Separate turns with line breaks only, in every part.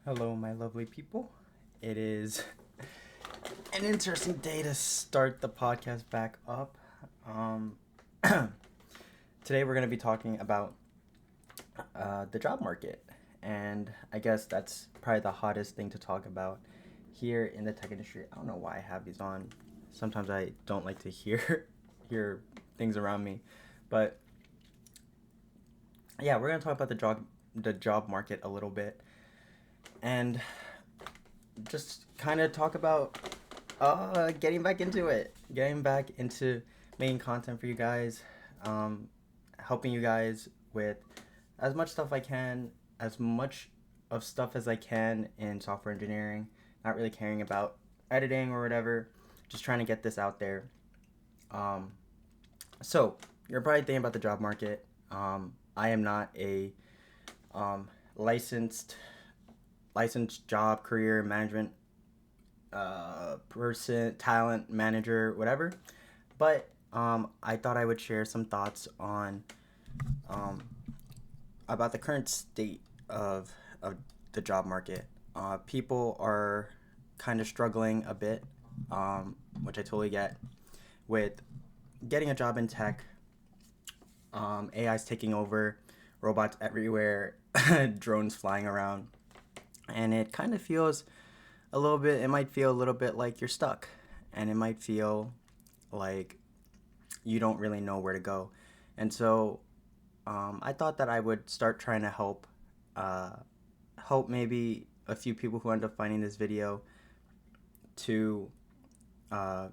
Hello, my lovely people. It is an interesting day to start the podcast back up. Um, Today, we're going to be talking about the job market. And I guess that's probably the hottest thing to talk about here in the tech industry. I don't know why I have these on. Sometimes I don't like to hear things around me. But yeah, we're going to talk about the job market a little bit. And just kind of talk about getting back into it, getting back into making content for you guys, um, helping you guys with as much stuff I can, as much of stuff as I can in software engineering. Not really caring about editing or whatever, just trying to get this out there. Um, so you're probably thinking about the job market. I am not a um, licensed licensed job career management person, talent manager, whatever. But I thought I would share some thoughts on um, about the current state of the job market. People are kind of struggling a bit, which I totally get, with getting a job in tech. AI's taking over, robots everywhere, drones flying around, and it kind of feels a little bit. It might feel a little bit like you're stuck, and it might feel like you don't really know where to go. And so I thought that I would start trying to uh, help maybe a few people who end up finding this video to uh,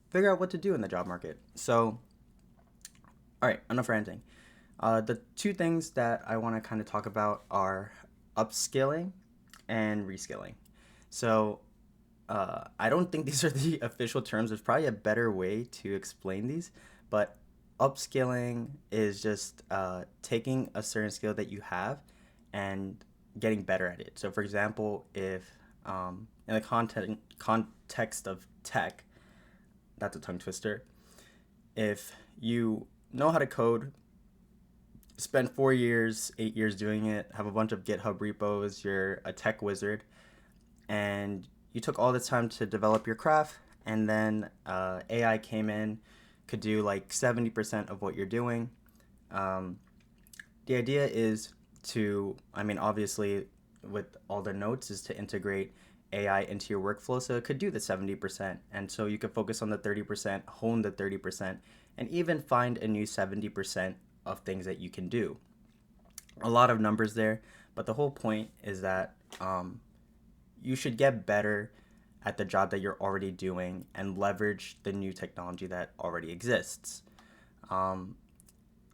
figure out what to do in the job market. So, all right, enough ranting. The two things that I want to kind of talk about are upskilling and reskilling. So, I don't think these are the official terms. There's probably a better way to explain these, but upskilling is just taking a certain skill that you have and getting better at it. So, for example, if in the context of tech, that's a tongue twister. If you know how to code, spend 4 years, 8 years doing it, have a bunch of GitHub repos, you're a tech wizard, and you took all this time to develop your craft, and then AI came in, could do like 70% of what you're doing. Um, the idea is to, I mean, obviously, with all the notes, is to integrate AI into your workflow so it could do the 70%. And so you could focus on the 30%, hone the 30%, and even find a new 70% of things that you can do. A lot of numbers there, but the whole point is that you should get better at the job that you're already doing and leverage the new technology that already exists. Um,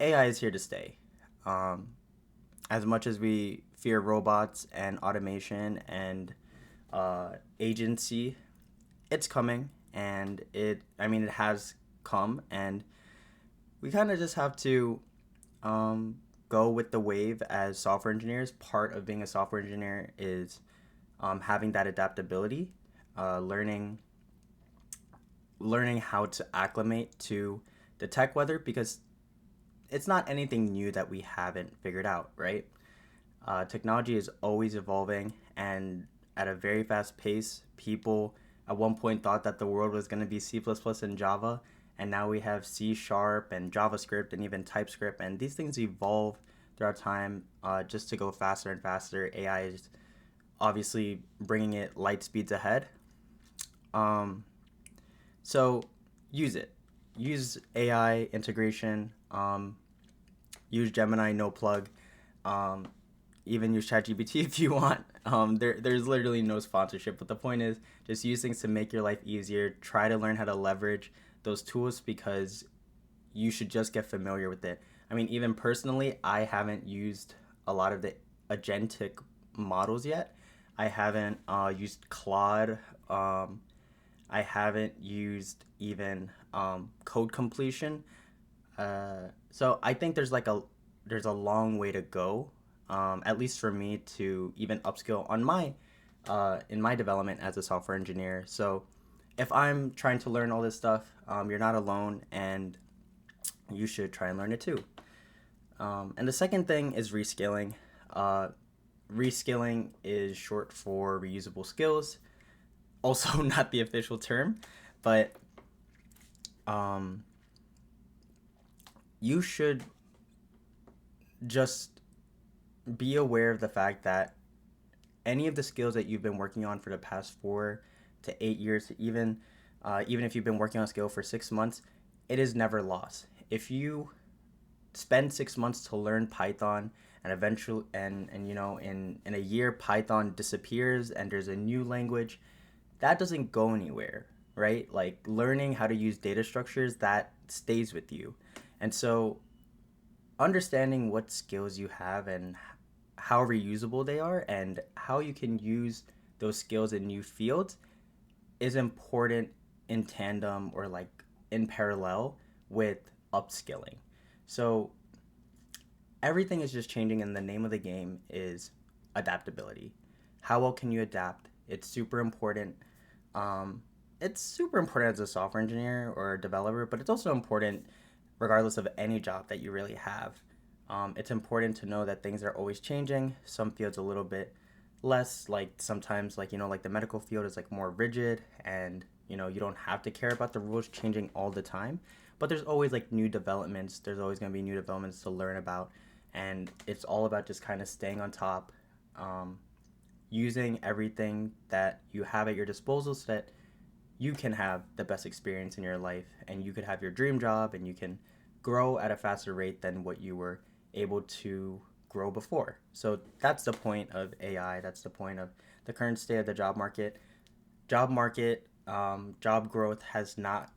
AI is here to stay. Um, as much as we fear robots and automation and agency, it's coming, and it has come, and we kind of just have to go with the wave as software engineers. Part of being a software engineer is having that adaptability, learning how to acclimate to the tech weather, because it's not anything new that we haven't figured out, right? Technology is always evolving and at a very fast pace. People at one point thought that the world was going to be C++ and Java, and now we have C Sharp and JavaScript and even TypeScript, and these things evolve throughout time just to go faster and faster. AI is obviously bringing it light speeds ahead. Um, so use it. Use AI integration. Use Gemini, no plug. Um, Even use ChatGPT if you want. There's literally no sponsorship, but the point is just use things to make your life easier. Try to learn how to leverage those tools because you should just get familiar with it. I mean, even personally, I haven't used a lot of the agentic models yet. I haven't used Claude. I haven't used even code completion. So I think there's a long way to go, at least for me to even upskill on my in my development as a software engineer. So if I'm trying to learn all this stuff, you're not alone, and you should try and learn it too. And the second thing is reskilling. Uh, Reskilling is short for reusable skills. Also, not the official term, but um, you should just be aware of the fact that any of the skills that you've been working on for the past 4 to 8 years, even if you've been working on a skill for 6 months, it is never lost. If you spend 6 months to learn Python and eventually and in a year Python disappears and there's a new language, that doesn't go anywhere, right? Like learning how to use data structures, that stays with you. And so understanding what skills you have and how reusable they are and how you can use those skills in new fields is important in tandem or like in parallel with upskilling. So everything is just changing, and the name of the game is adaptability. How well can you adapt? It's super important. Um, it's super important as a software engineer or a developer, but it's also important regardless of any job that you really have. It's important to know that things are always changing. Some fields a little bit less, like sometimes like the medical field is like more rigid, and you don't have to care about the rules changing all the time, but there's always like new developments. There's always going to be new developments to learn about, and it's all about just kind of staying on top, um, using everything that you have at your disposal so that you can have the best experience in your life and you could have your dream job and you can grow at a faster rate than what you were able to grow before. So that's the point of AI. That's the point of the current state of the job market. Job growth has not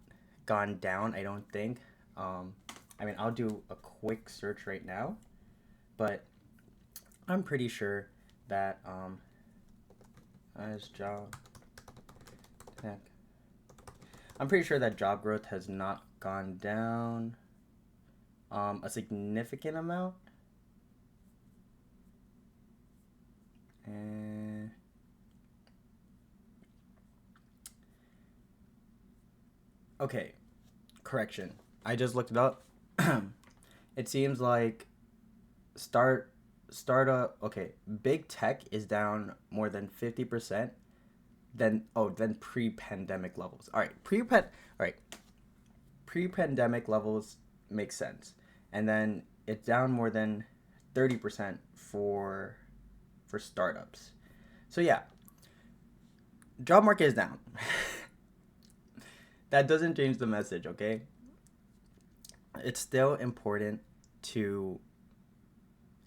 gone down, I don't think. I'll do a quick search right now, but I'm pretty sure that as job tech, I'm pretty sure that job growth has not gone down a significant amount. And okay, correction. I just looked it up. It seems like startup. Okay, big tech is down more than 50% than pre-pandemic levels. All right, pre-pandemic levels make sense, and then it's down more than 30% for startups. So yeah, job market is down. That doesn't change the message, okay? It's still important to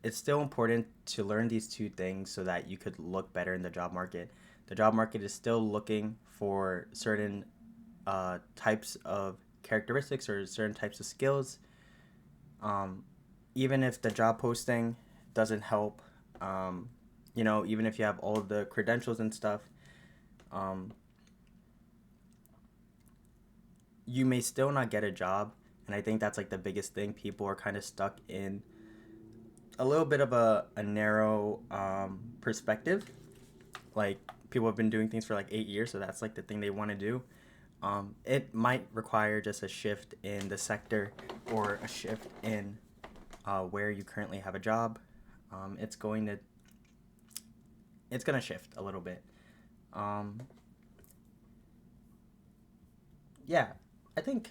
it's still important to learn these two things so that you could look better in the job market. The job market is still looking for certain types of characteristics or certain types of skills. Um, Even if the job posting doesn't help, even if you have all of the credentials and stuff, um, you may still not get a job. And I think that's like the biggest thing. People are kind of stuck in a little bit of a narrow perspective. Like people have been doing things for like 8 years, so that's like the thing they want to do. It might require just a shift in the sector or a shift in where you currently have a job. It's going to shift a little bit. Um, yeah, I think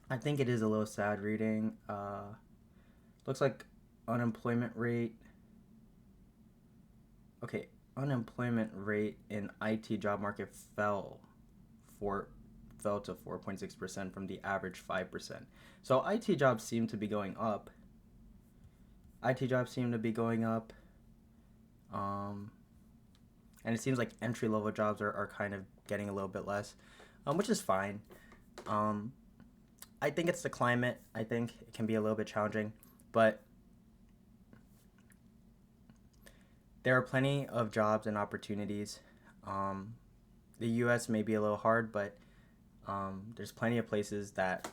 I think it is a little sad reading. Looks like unemployment rate. Okay, unemployment rate in IT job market for fell to 4.6% from the average 5%. So IT jobs seem to be going up. IT jobs seem to be going up. Um, and it seems like entry level jobs are kind of getting a little bit less, which is fine. Um, I think it's the climate. I think it can be a little bit challenging, but there are plenty of jobs and opportunities. Um, the U.S. may be a little hard, but there's plenty of places that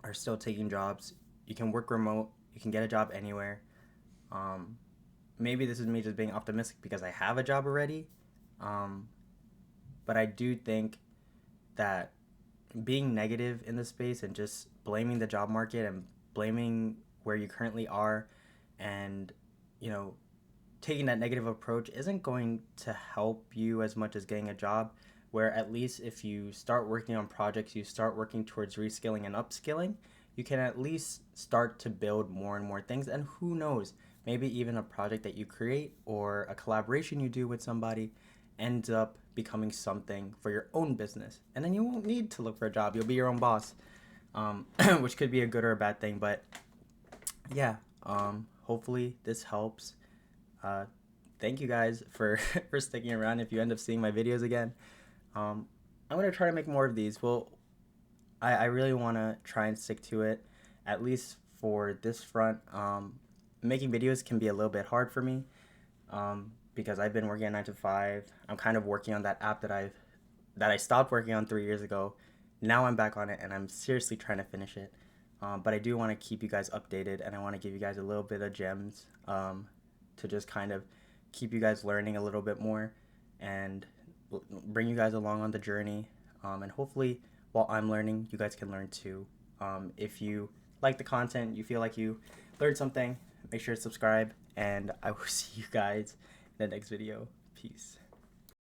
are still taking jobs. You can work remote. You can get a job anywhere. Um, Maybe this is me just being optimistic because I have a job already. Um, but I do think that being negative in the space and just blaming the job market and blaming where you currently are and, you know, taking that negative approach isn't going to help you as much as getting a job. Where at least if you start working on projects, you start working towards reskilling and upskilling, you can at least start to build more and more things. And who knows, maybe even a project that you create or a collaboration you do with somebody ends up becoming something for your own business. And then you won't need to look for a job. You'll be your own boss, which could be a good or a bad thing. But yeah, hopefully this helps. Uh, Thank you guys for for sticking around. If you end up seeing my videos again, um, I'm gonna try to make more of these. Well, I really want to try and stick to it, at least for this front. Making videos can be a little bit hard for me, because I've been working at 9 to 5. I'm kind of working on that app that I stopped working on 3 years ago. Now I'm back on it, and I'm seriously trying to finish it. But I do want to keep you guys updated, and I want to give you guys a little bit of gems, to just kind of keep you guys learning a little bit more and bring you guys along on the journey. And hopefully, while I'm learning, you guys can learn too. If you like the content, you feel like you learned something, make sure to subscribe, and I will see you guys in the next video. Peace.